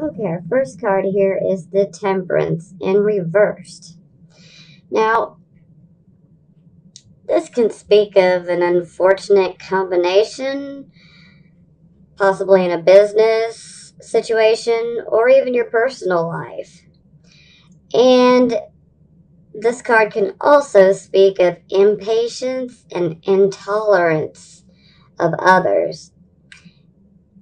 Okay, our first card here is the Temperance in reversed. Now, this can speak of an unfortunate combination, possibly in a business situation or even your personal life. And this card can also speak of impatience and intolerance of others.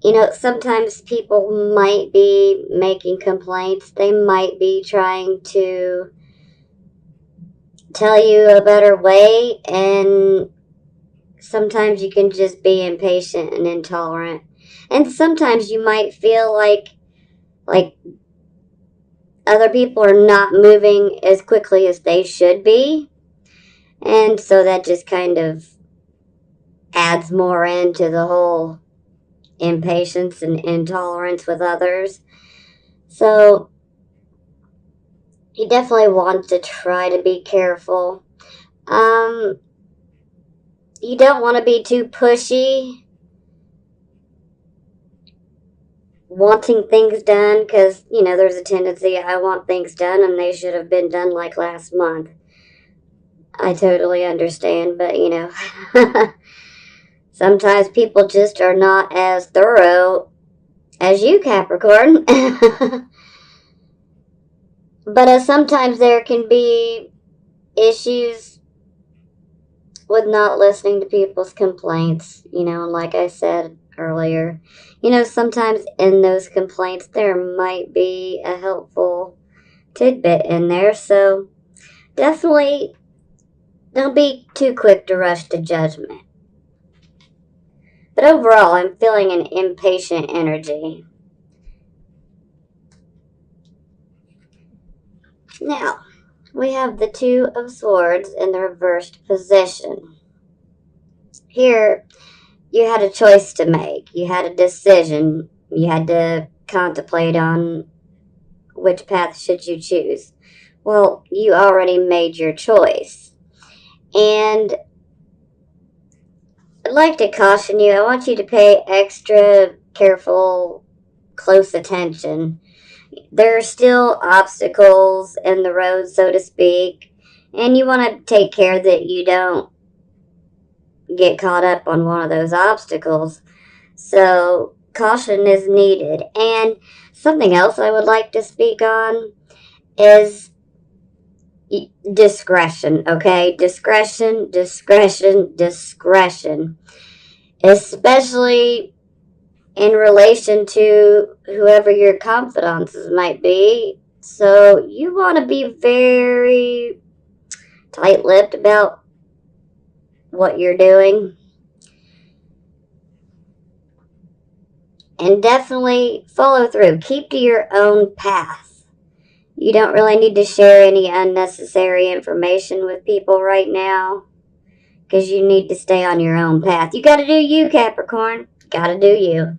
You know, sometimes people might be making complaints, they might be trying to tell you a better way, and sometimes you can just be impatient and intolerant. And sometimes you might feel like other people are not moving as quickly as they should be. And so that just kind of adds more into the whole impatience and intolerance with others. So you definitely want to try to be careful. Um, you don't want to be too pushy, wanting things done, because, you know, there's a tendency I want things done and they should have been done like last month. I totally understand, but, you know, sometimes people just are not as thorough as you, Capricorn. But sometimes there can be issues with not listening to people's complaints, you know, and like I said earlier, you know, sometimes in those complaints there might be a helpful tidbit in there. So definitely don't be too quick to rush to judgment. But overall, I'm feeling an impatient energy. Now, we have the Two of Swords in the reversed position. Here, you had a choice to make. You had a decision. You had to contemplate on which path should you choose. Well, you already made your choice. And I'd like to caution you, I want you to pay extra careful, close attention. There are still obstacles in the road, so to speak, and you want to take care that you don't get caught up on one of those obstacles. So, caution is needed. And something else I would like to speak on is discretion, okay? Discretion, discretion, discretion. Especially in relation to whoever your confidences might be. So you want to be very tight lipped about what you're doing. And definitely follow through. Keep to your own path. You don't really need to share any unnecessary information with people right now, because you need to stay on your own path. You got to do you, Capricorn. Got to do you.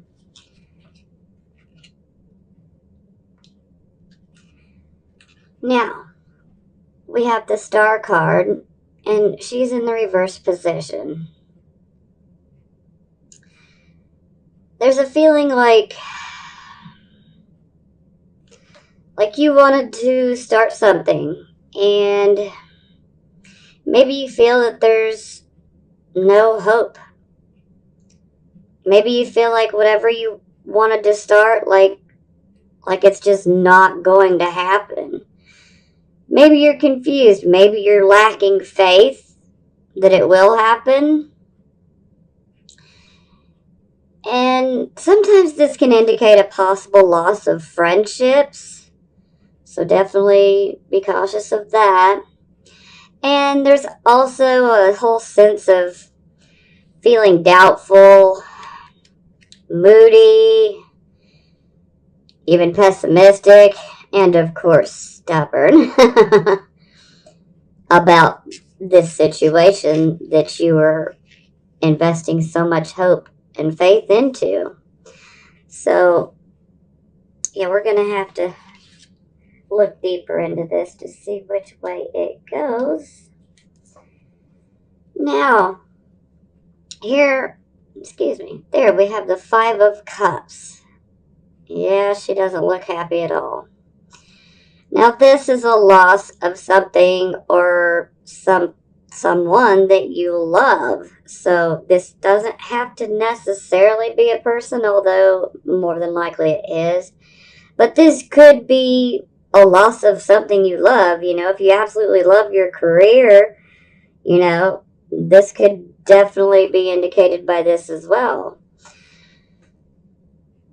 Now, we have the Star card, and she's in the reverse position. There's a feeling like you wanted to start something, and maybe you feel that there's no hope. Maybe you feel like whatever you wanted to start, like it's just not going to happen. Maybe you're confused. Maybe you're lacking faith that it will happen. And sometimes this can indicate a possible loss of friendships. So definitely be cautious of that. And there's also a whole sense of feeling doubtful, moody, even pessimistic, and of course, stubborn about this situation that you were investing so much hope and faith into. So, yeah, we're going to have to look deeper into this to see which way it goes. Now, here, excuse me, there we have the Five of Cups. Yeah, she doesn't look happy at all. Now, this is a loss of something or someone that you love. So this doesn't have to necessarily be a person, although more than likely it is. But this could be a loss of something you love. You know, if you absolutely love your career, you know, this could definitely be indicated by this as well.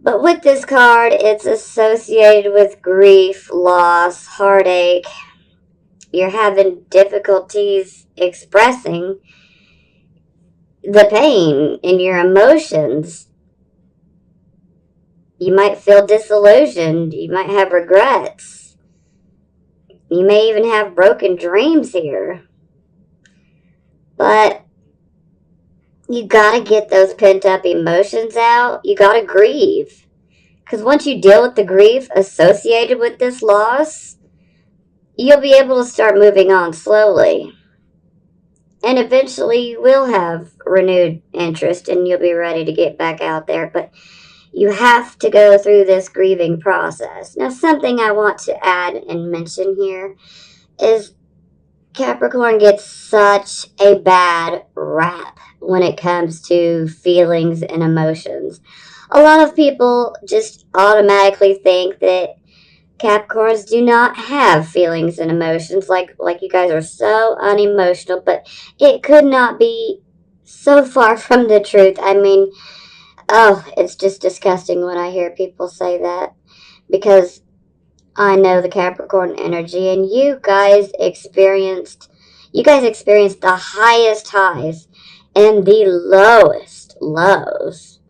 But with this card, it's associated with grief, loss, heartache. You're having difficulties expressing the pain in your emotions. You might feel disillusioned. You might have regrets. You may even have broken dreams here. But you gotta get those pent up emotions out. You gotta grieve. Because once you deal with the grief associated with this loss, you'll be able to start moving on slowly. And eventually you will have renewed interest and you'll be ready to get back out there. But you have to go through this grieving process. Now, something I want to add and mention here is Capricorn gets such a bad rap when it comes to feelings and emotions. A lot of people just automatically think that Capricorns do not have feelings and emotions, like you guys are so unemotional, but it could not be so far from the truth. I mean, oh, it's just disgusting when I hear people say that, because I know the Capricorn energy, and you guys experienced the highest highs and the lowest lows.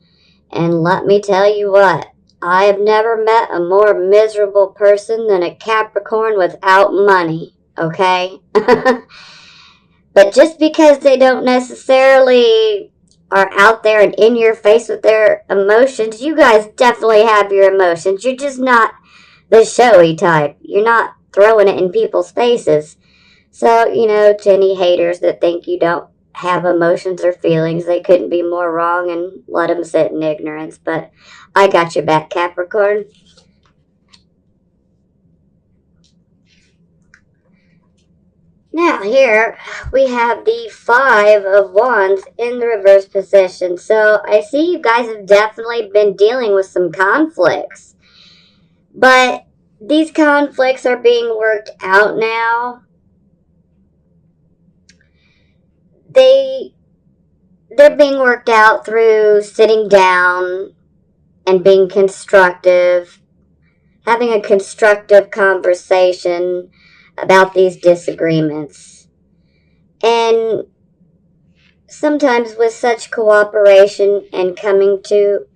And let me tell you what, I have never met a more miserable person than a Capricorn without money, okay? But just because they don't necessarily are out there and in your face with their emotions, you guys definitely have your emotions. You're just not the showy type. You're not throwing it in people's faces. So, you know, to any haters that think you don't have emotions or feelings, they couldn't be more wrong, and let them sit in ignorance. But I got your back, Capricorn. Now, here we have the Five of Wands in the reverse position. So I see you guys have definitely been dealing with some conflicts. But these conflicts are being worked out now. They they're being worked out through sitting down and being constructive, having a constructive conversation about these disagreements. And sometimes with such cooperation and coming to,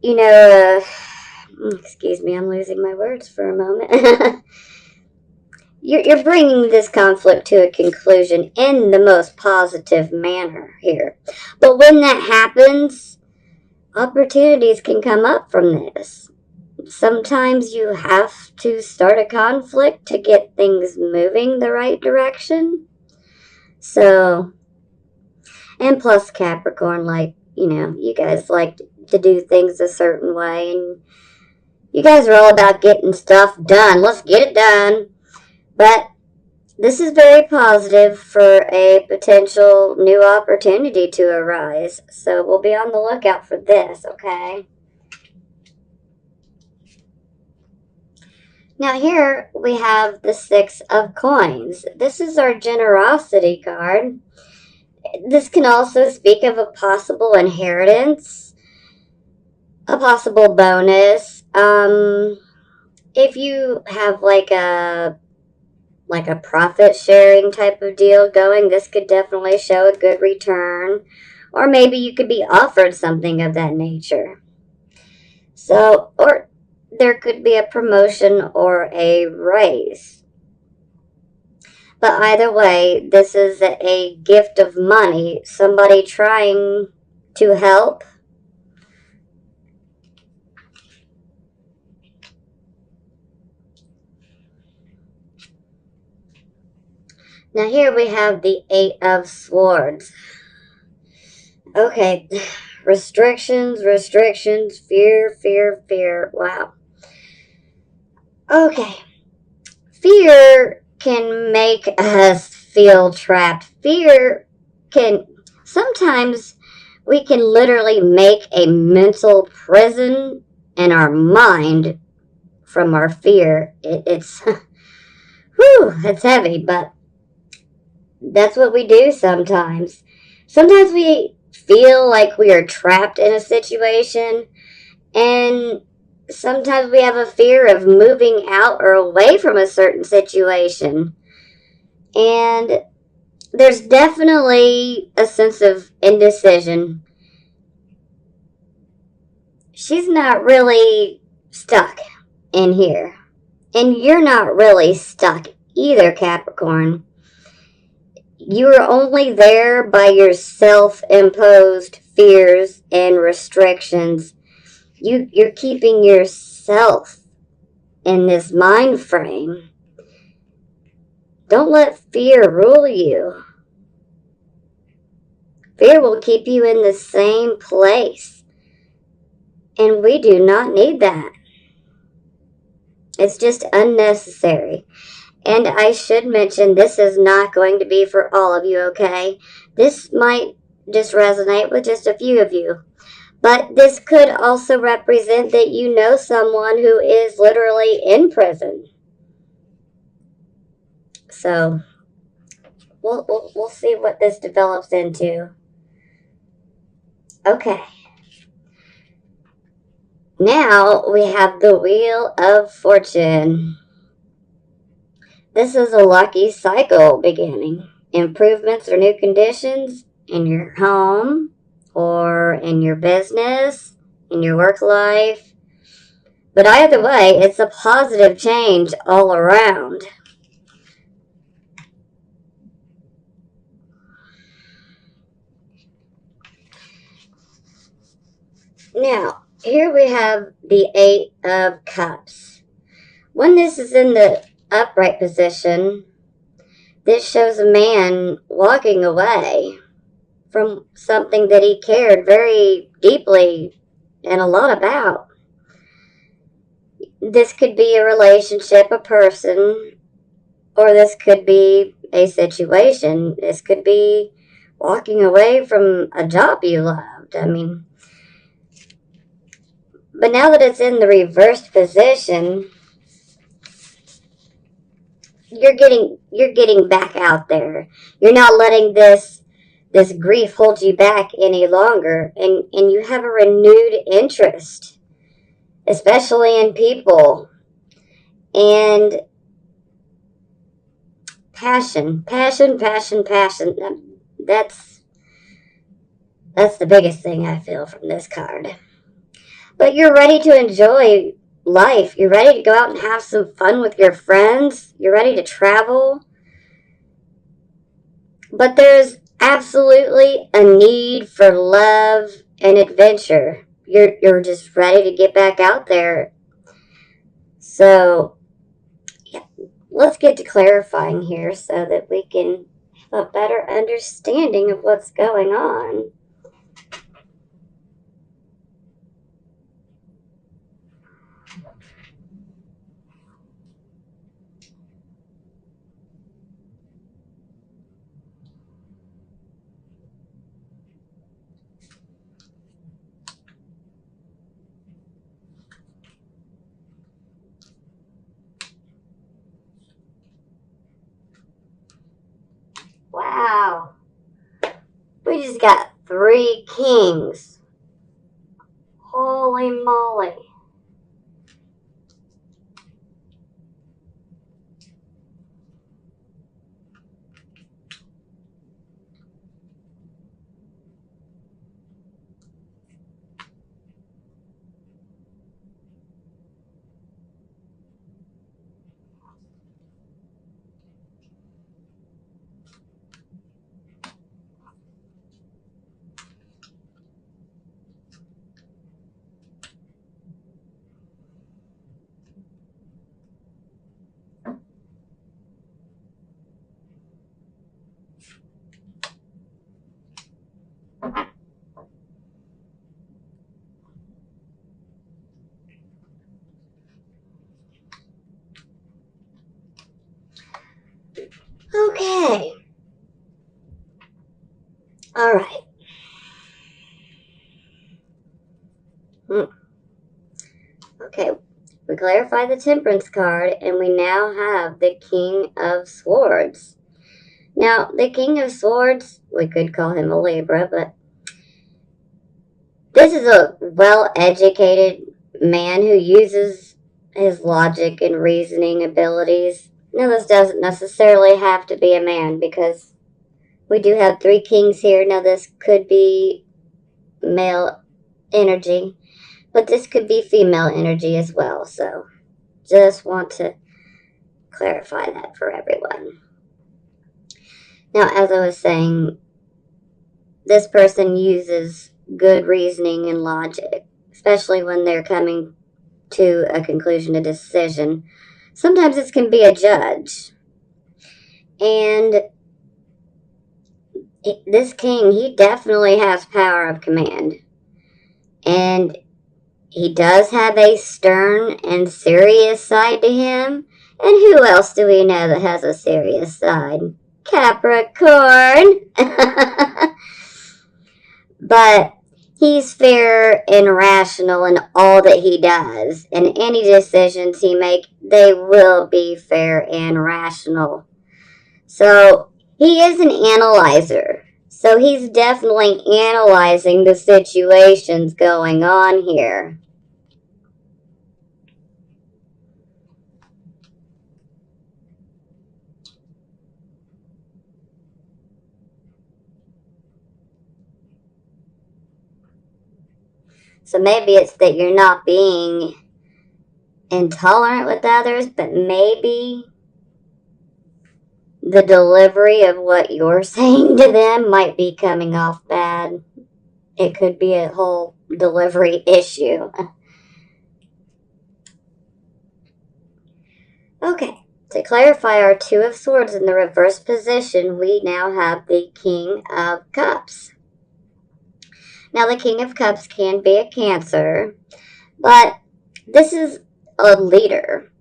you know, excuse me, I'm losing my words for a moment. You're bringing this conflict to a conclusion in the most positive manner here. But when that happens, opportunities can come up from this. Sometimes you have to start a conflict to get things moving the right direction. So, and plus Capricorn, like, you know, you guys like to do things a certain way, and you guys are all about getting stuff done. Let's get it done. But this is very positive for a potential new opportunity to arise. So we'll be on the lookout for this, okay? Now here we have the Six of Coins. This is our generosity card. This can also speak of a possible inheritance, a possible bonus. If you have like a profit sharing type of deal going, this could definitely show a good return. Or maybe you could be offered something of that nature. So, or there could be a promotion or a raise. But either way, this is a gift of money, somebody trying to help. Now here we have the Eight of Swords. Okay, Restrictions, restrictions, fear, fear, fear. Wow. Okay. Fear can make us feel trapped. Fear can, sometimes we can literally make a mental prison in our mind from our fear. It's, whew, it's heavy, but that's what we do sometimes. Sometimes we feel like we are trapped in a situation, and sometimes we have a fear of moving out or away from a certain situation. And there's definitely a sense of indecision. She's not really stuck in here. And you're not really stuck either, Capricorn. You are only there by your self-imposed fears and restrictions. You're keeping yourself in this mind frame. Don't let fear rule you. Fear will keep you in the same place. And we do not need that. It's just unnecessary. And I should mention, this is not going to be for all of you, okay? This might just resonate with just a few of you. But this could also represent that you know someone who is literally in prison. So, we'll see what this develops into. Okay. Now we have the Wheel of Fortune. This is a lucky cycle beginning. Improvements or new conditions in your home or in your business, in your work life. But either way, it's a positive change all around. Now, here we have the Eight of Cups. When this is in the upright position, this shows a man walking away from something that he cared very deeply and a lot about. This could be a relationship, a person, or this could be a situation. This could be walking away from a job you loved. I mean, but now that it's in the reversed position, you're getting back out there. You're not letting this grief hold you back any longer, and you have a renewed interest, especially in people, and passion. That's the biggest thing I feel from this card. But you're ready to enjoy life. You're ready to go out and have some fun with your friends. You're ready to travel. But there's absolutely a need for love and adventure. You're just ready to get back out there. So, yeah, let's get to clarifying here so that we can have a better understanding of what's going on. Wow. We just got 3 kings. Holy moly. Okay. All right. Okay. We clarified the Temperance card, and we now have the King of Swords. Now, the King of Swords, we could call him a Libra, but this is a well-educated man who uses his logic and reasoning abilities. Now, this doesn't necessarily have to be a man, because we do have 3 kings here. Now, this could be male energy, but this could be female energy as well. So, just want to clarify that for everyone. Now, as I was saying, this person uses good reasoning and logic, especially when they're coming to a conclusion, a decision. Sometimes this can be a judge. And this king, he definitely has power of command. And he does have a stern and serious side to him. And who else do we know that has a serious side? Capricorn. But he's fair and rational in all that he does. And any decisions he makes, they will be fair and rational. So he is an analyzer. So he's definitely analyzing the situations going on here. So maybe it's that you're not being intolerant with others, but maybe the delivery of what you're saying to them might be coming off bad. It could be a whole delivery issue. Okay, to clarify our 2 of Swords in the reverse position, we now have the King of Cups. Now, the King of Cups can be a Cancer, but this is a leader,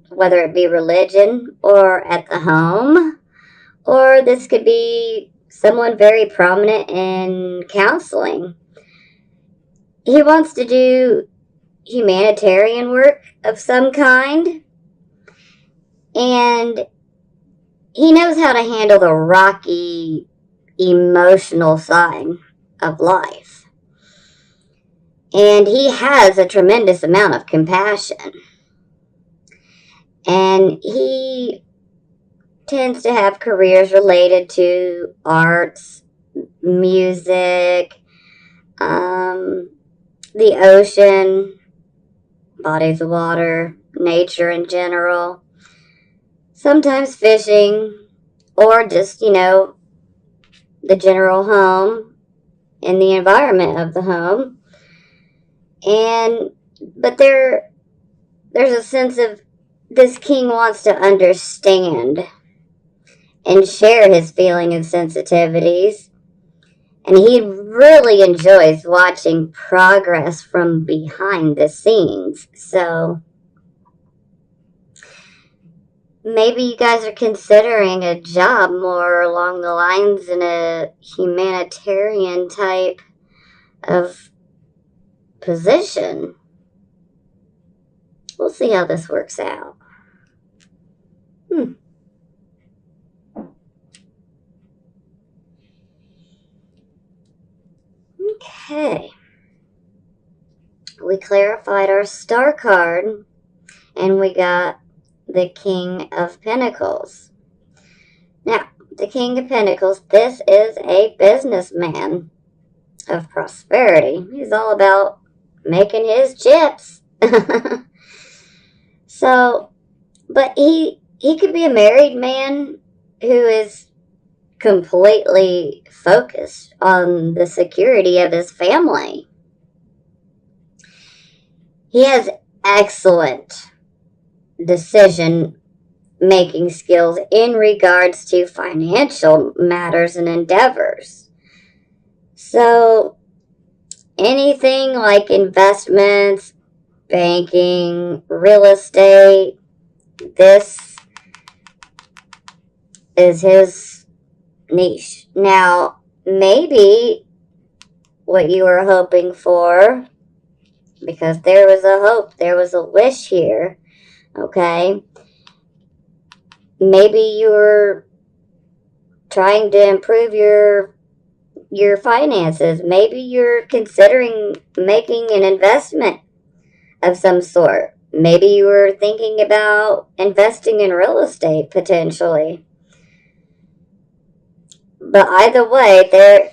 whether it be religion or at the home, or this could be someone very prominent in counseling. He wants to do humanitarian work of some kind, and he knows how to handle the rocky, emotional side of life. And he has a tremendous amount of compassion. And he tends to have careers related to arts, music, the ocean, bodies of water, nature in general. Sometimes fishing, or just, the general home and the environment of the home. But there's a sense of this king wants to understand and share his feelings and sensitivities. And he really enjoys watching progress from behind the scenes. So maybe you guys are considering a job more along the lines in a humanitarian type of position. We'll see how this works out. Okay. We clarified our star card, and we got the King of Pentacles. Now, the King of Pentacles, this is a businessman of prosperity. He's all about making his chips. So, but he could be a married man who is completely focused on the security of his family. He has excellent decision-making skills in regards to financial matters and endeavors. So, anything like investments, banking, real estate, this is his niche. Now, maybe what you were hoping for, because there was a hope, there was a wish here, okay? Maybe you were trying to improve your finances. Maybe you're considering making an investment of some sort. Maybe you were thinking about investing in real estate potentially. But either way,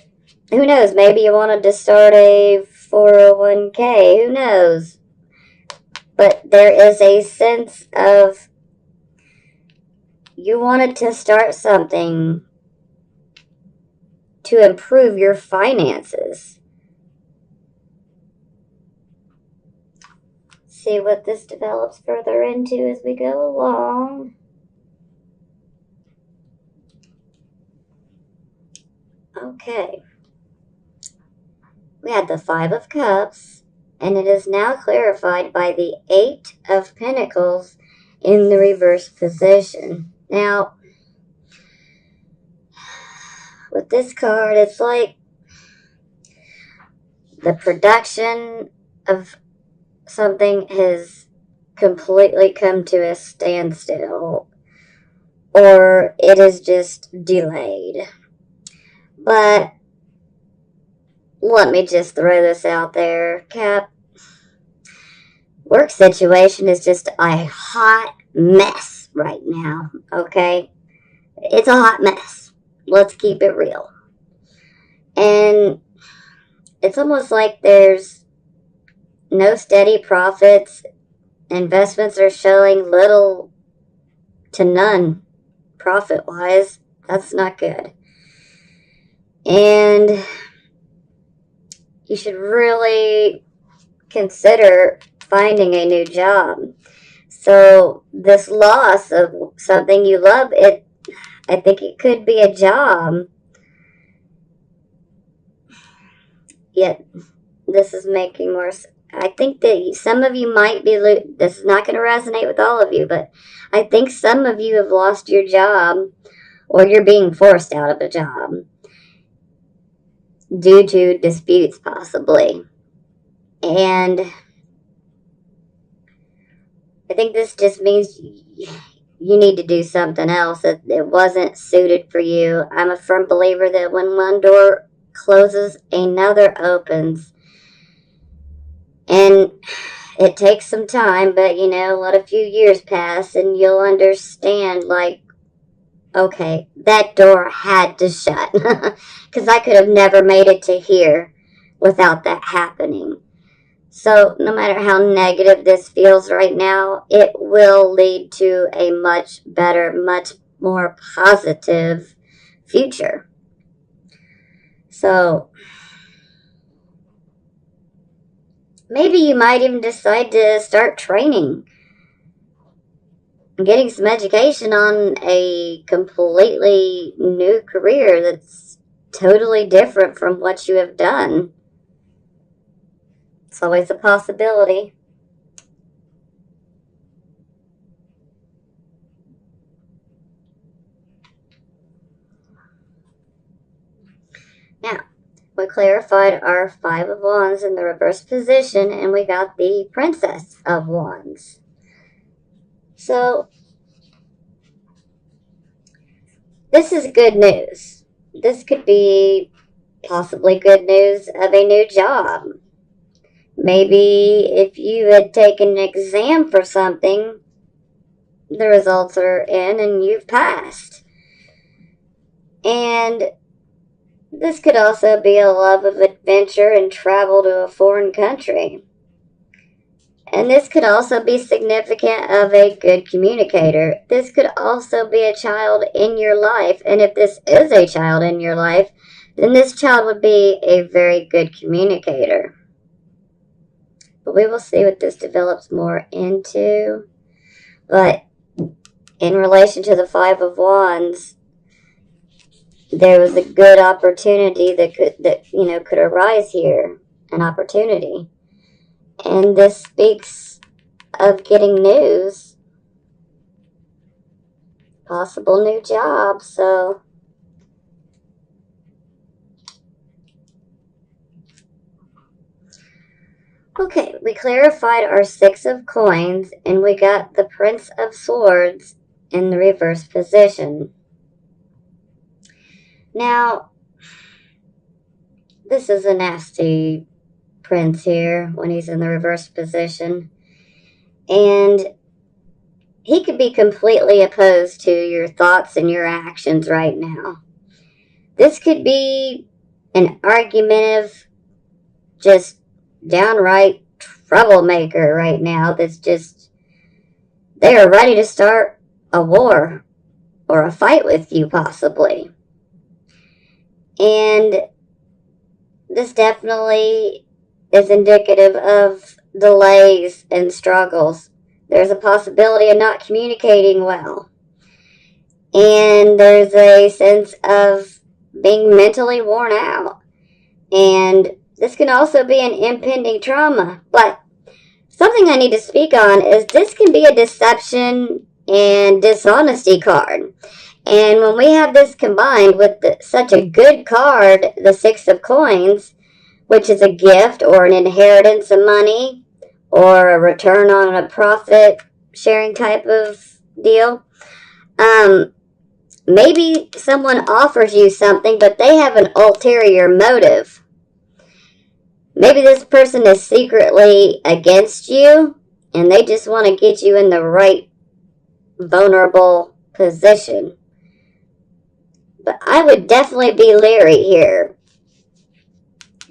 who knows, maybe you wanted to start a 401k, who knows? But there is a sense of you wanted to start something to improve your finances. See what this develops further into as we go along. Okay. We had the Five of Cups, and it is now clarified by the Eight of Pentacles in the reverse position. Now, with this card, it's like the production of something has completely come to a standstill, or it is just delayed. But let me just throw this out there, Cap. Work situation is just a hot mess right now, okay? It's a hot mess. Let's keep it real. And it's almost like there's no steady profits. Investments are showing little to none profit-wise. That's not good. And you should really consider finding a new job. So this loss of something you love, I think it could be a job. Yet this is making more. I think that some of you might be. This is not going to resonate with all of you, but I think some of you have lost your job, or you're being forced out of a job due to disputes, possibly. And I think this just means you need to do something else. It wasn't suited for you. I'm a firm believer that when one door closes, another opens. And it takes some time, but let a few years pass and you'll understand, like, okay, that door had to shut. Because I could have never made it to here without that happening. So no matter how negative this feels right now, it will lead to a much better, much more positive future. So maybe you might even decide to start training, getting some education on a completely new career that's totally different from what you have done. It's always a possibility. Now, we clarified our Five of Wands in the reverse position, and we got the Princess of Wands. So, this is good news. This could be possibly good news of a new job. Maybe if you had taken an exam for something, the results are in and you've passed. And this could also be a love of adventure and travel to a foreign country. And this could also be significant of a good communicator. This could also be a child in your life. And if this is a child in your life, then this child would be a very good communicator. But we will see what this develops more into. But in relation to the Five of Wands, there was a good opportunity that could arise here, an opportunity. And this speaks of getting news possible new job. So, okay, we clarified our Six of Coins, and we got the Prince of Swords in the reverse position. Now, this is a nasty prince here when he's in the reverse position. And he could be completely opposed to your thoughts and your actions right now. This could be an argumentative, just downright troublemaker right now that's just, they are ready to start a war or a fight with you possibly. And this definitely is indicative of delays and struggles. There's a possibility of not communicating well. And there's a sense of being mentally worn out. And this can also be an impending trauma. But something I need to speak on is this can be a deception and dishonesty card. And when we have this combined with such a good card, the Six of Coins, which is a gift or an inheritance of money or a return on a profit sharing type of deal, maybe someone offers you something, but they have an ulterior motive. Maybe this person is secretly against you, and they just want to get you in the right vulnerable position. But I would definitely be leery here.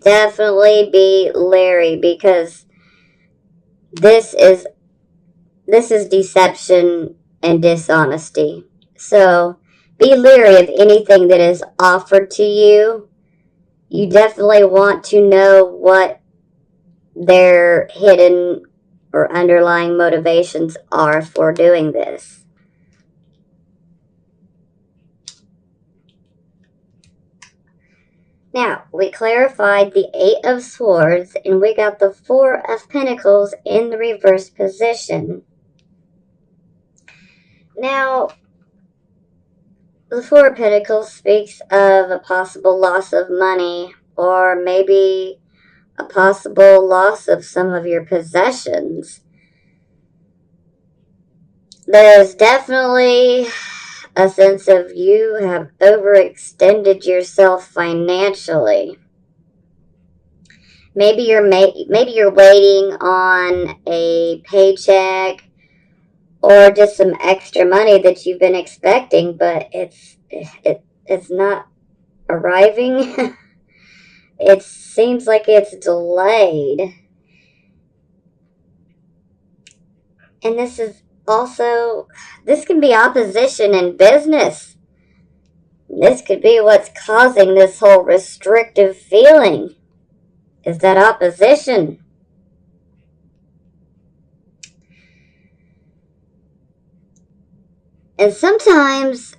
Definitely be leery, because this is deception and dishonesty. So be leery of anything that is offered to you. You definitely want to know what their hidden or underlying motivations are for doing this. Now, we clarified the Eight of Swords, and we got the Four of Pentacles in the reverse position. Now, the Four of Pentacles speaks of a possible loss of money, or maybe a possible loss of some of your possessions. There's definitely a sense of you have overextended yourself financially. Maybe you're waiting on a paycheck or just some extra money that you've been expecting, but it's not arriving. It seems like it's delayed. And this can be opposition in business. This could be what's causing this whole restrictive feeling, is that opposition. And sometimes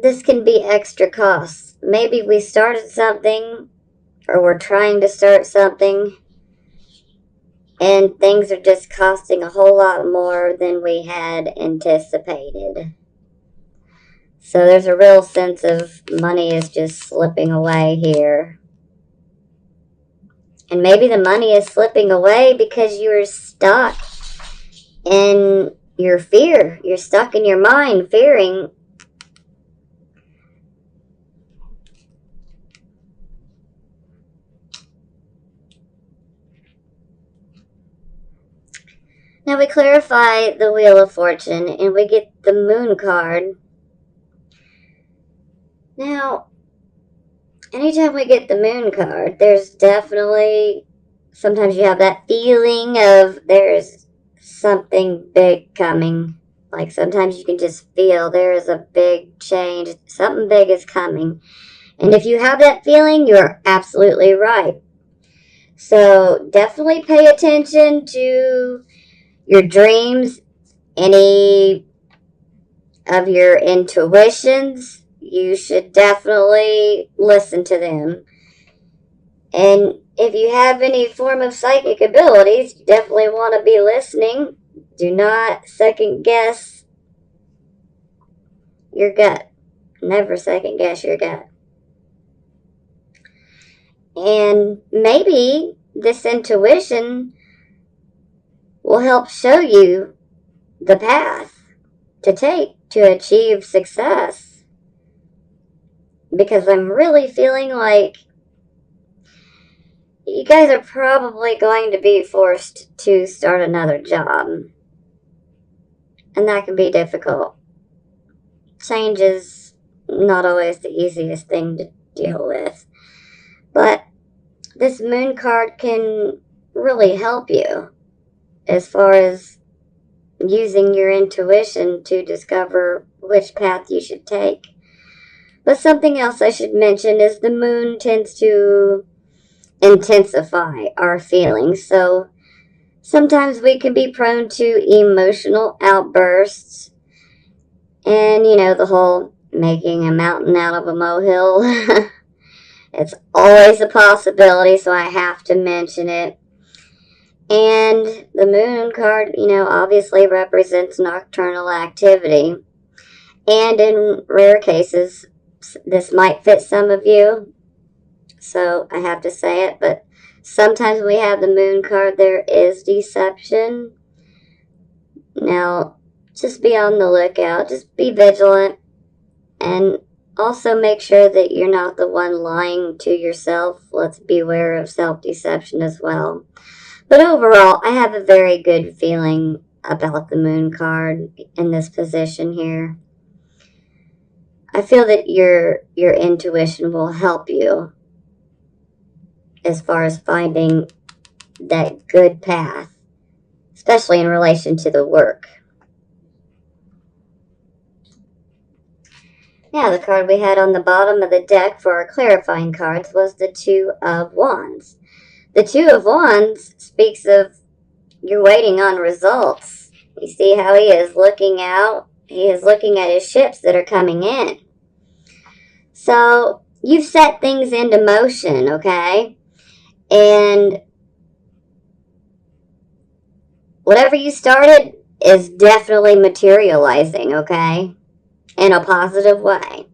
this can be extra costs. Maybe we started something, or we're trying to start something, and things are just costing a whole lot more than we had anticipated. So there's a real sense of money is just slipping away here. And maybe the money is slipping away because you're stuck in your fear. You're stuck in your mind fearing. Now we clarify the Wheel of Fortune, and we get the Moon card. Now, anytime we get the Moon card, there's definitely, sometimes you have that feeling of there's something big coming. Like sometimes you can just feel there is a big change. Something big is coming. And if you have that feeling, you're absolutely right. So definitely pay attention to your dreams, any of your intuitions. You should definitely listen to them. And if you have any form of psychic abilities, you definitely want to be listening. Do not second guess your gut. Never second guess your gut. And maybe this intuition will help show you the path to take to achieve success. Because I'm really feeling like you guys are probably going to be forced to start another job. And that can be difficult. Change is not always the easiest thing to deal with. But this moon card can really help you as far as using your intuition to discover which path you should take. But something else I should mention is the moon tends to intensify our feelings. So sometimes we can be prone to emotional outbursts. And, the whole making a mountain out of a molehill. It's always a possibility, so I have to mention it. And the moon card, obviously represents nocturnal activity. And in rare cases, this might fit some of you, so I have to say it, but sometimes when we have the moon card, there is deception. Now, just be on the lookout, just be vigilant, and also make sure that you're not the one lying to yourself. Let's beware of self-deception as well. But overall, I have a very good feeling about the moon card in this position here. I feel that your intuition will help you as far as finding that good path, especially in relation to the work. Now, the card we had on the bottom of the deck for our clarifying cards was the Two of Wands. The Two of Wands speaks of you're waiting on results. You see how he is looking out? He is looking at his ships that are coming in. So, you've set things into motion, okay? And whatever you started is definitely materializing, okay? In a positive way.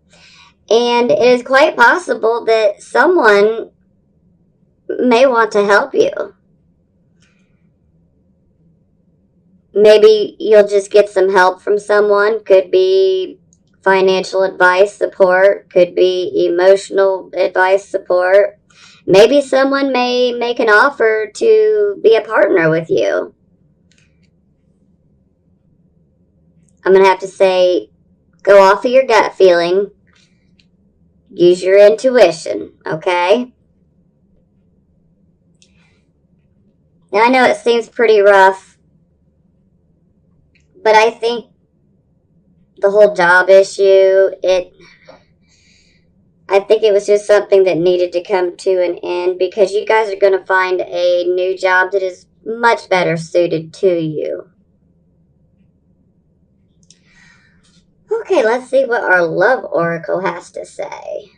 And it is quite possible that someone may want to help you. Maybe you'll just get some help from someone. Could be financial advice, support. Could be emotional advice, support. Maybe someone may make an offer to be a partner with you. I'm going to have to say, go off of your gut feeling. Use your intuition, okay? Now, I know it seems pretty rough, but I think the whole job issue, I think it was just something that needed to come to an end because you guys are going to find a new job that is much better suited to you. Okay, let's see what our love oracle has to say.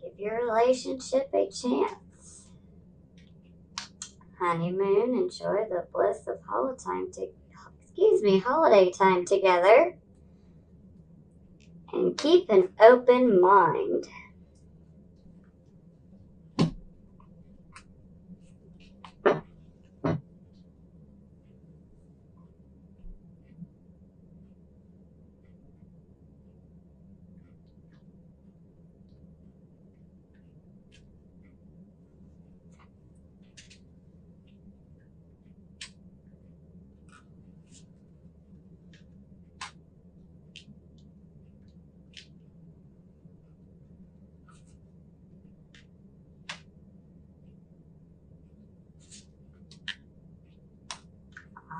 Give your relationship a chance. Honeymoon, enjoy the bliss of holiday time together. And keep an open mind.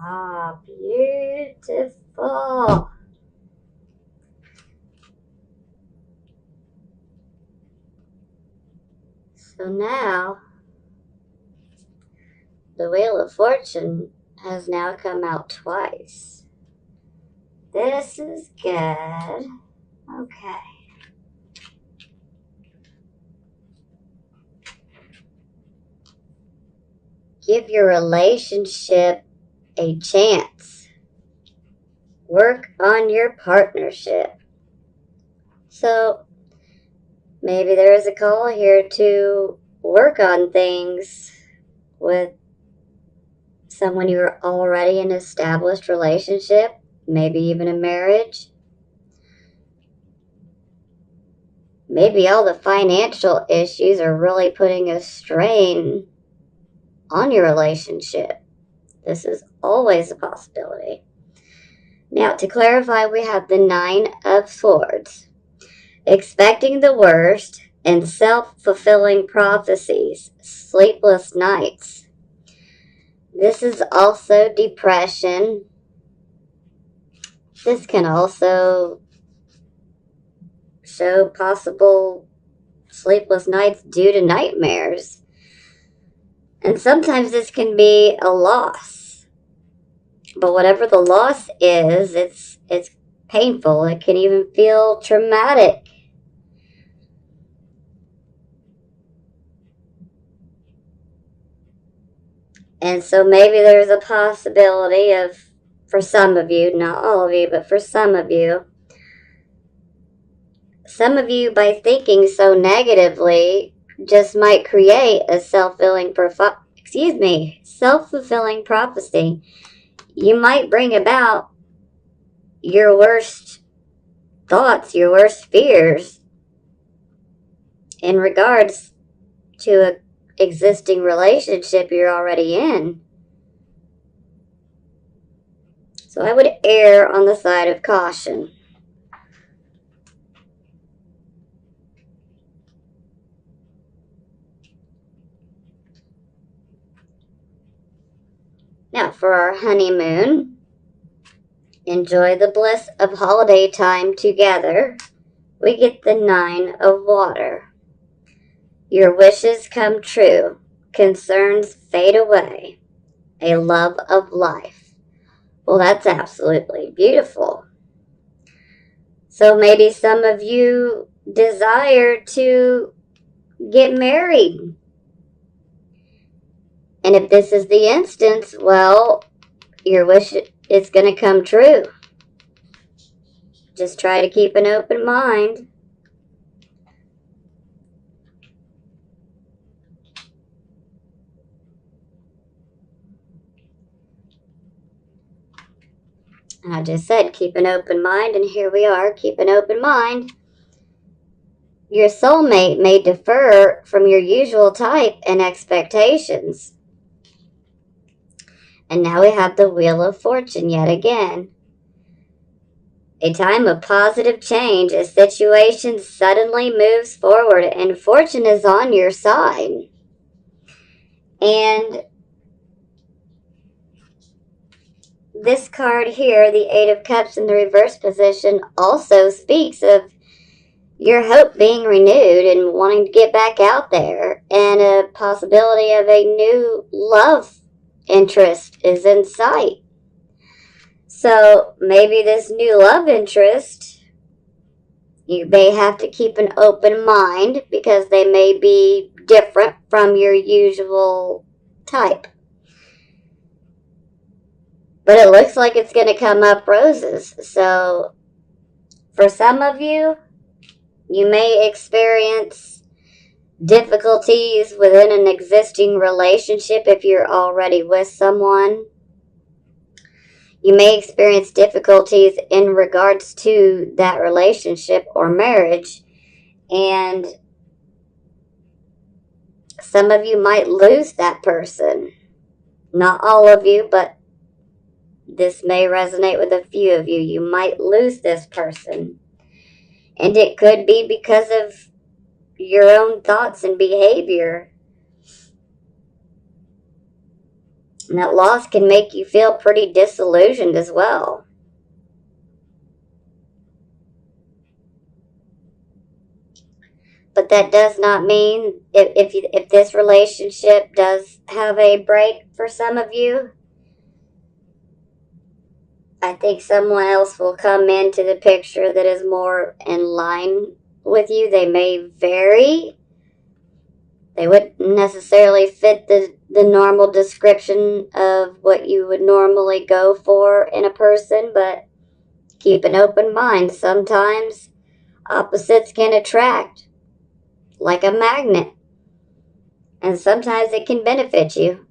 Ah, beautiful. So now, the Wheel of Fortune has now come out twice. This is good. Okay. Give your relationship a chance. Work on your partnership. So maybe there is a call here to work on things with someone you're already in an established relationship, maybe even a marriage. Maybe all the financial issues are really putting a strain on your relationship. This is always a possibility. Now, to clarify, we have the Nine of Swords. Expecting the worst and self-fulfilling prophecies, sleepless nights. This is also depression. This can also show possible sleepless nights due to nightmares. And sometimes this can be a loss. But whatever the loss is, it's painful. It can even feel traumatic. And so maybe there's a possibility of, for some of you, not all of you, but for some of you, by thinking so negatively, just might create a self-fulfilling prophecy. You might bring about your worst thoughts, your worst fears in regards to an existing relationship you're already in. So I would err on the side of caution. Now, for our honeymoon, enjoy the bliss of holiday time together. We get the Nine of Water. Your wishes come true. Concerns fade away. A love of life. Well, that's absolutely beautiful. So maybe some of you desire to get married. And if this is the instance, well, your wish is going to come true. Just try to keep an open mind. I just said keep an open mind, and here we are, keep an open mind. Your soulmate may differ from your usual type and expectations. And now we have the Wheel of Fortune yet again. A time of positive change. A situation suddenly moves forward and fortune is on your side. And this card here, the Eight of Cups in the reverse position, also speaks of your hope being renewed and wanting to get back out there, and a possibility of a new love interest is in sight. So maybe this new love interest, you may have to keep an open mind because they may be different from your usual type. But it looks like it's going to come up roses. So for some of you, you may experience difficulties within an existing relationship if you're already with someone. You may experience difficulties in regards to that relationship or marriage. And some of you might lose that person. Not all of you, but this may resonate with a few of you. You might lose this person. And it could be because of your own thoughts and behavior. And that loss can make you feel pretty disillusioned as well. But that does not mean, if this relationship does have a break for some of you, I think someone else will come into the picture that is more in line with you. They may vary. They wouldn't necessarily fit the normal description of what you would normally go for in a person, but keep an open mind. Sometimes opposites can attract like a magnet, and sometimes it can benefit you.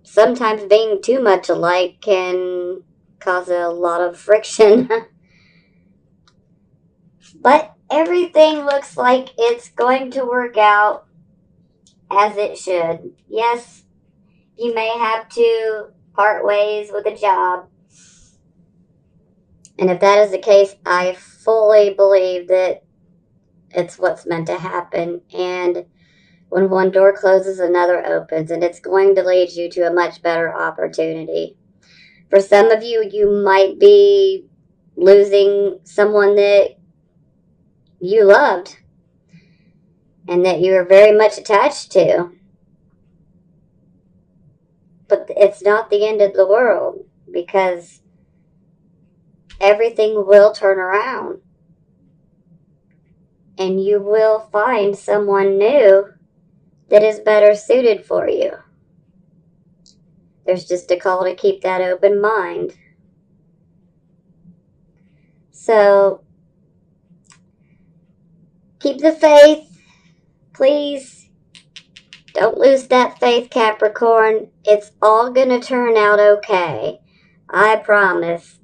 Sometimes being too much alike can cause a lot of friction. But everything looks like it's going to work out as it should. Yes, you may have to part ways with a job. And if that is the case, I fully believe that it's what's meant to happen. And when one door closes, another opens, and it's going to lead you to a much better opportunity. For some of you, you might be losing someone that you loved and that you were very much attached to. But it's not the end of the world, because everything will turn around and you will find someone new that is better suited for you. There's just a call to keep that open mind. So keep the faith. Please don't lose that faith, Capricorn. It's all going to turn out okay. I promise.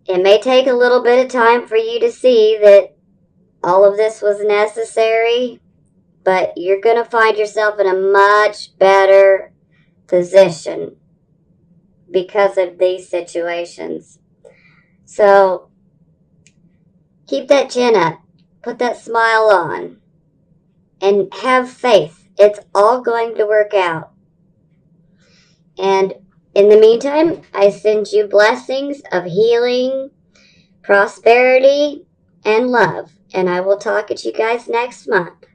It may take a little bit of time for you to see that all of this was necessary, but you're going to find yourself in a much better position because of these situations. So keep that chin up, put that smile on, and have faith. It's all going to work out. And in the meantime, I send you blessings of healing, prosperity, and love. And I will talk at you guys next month.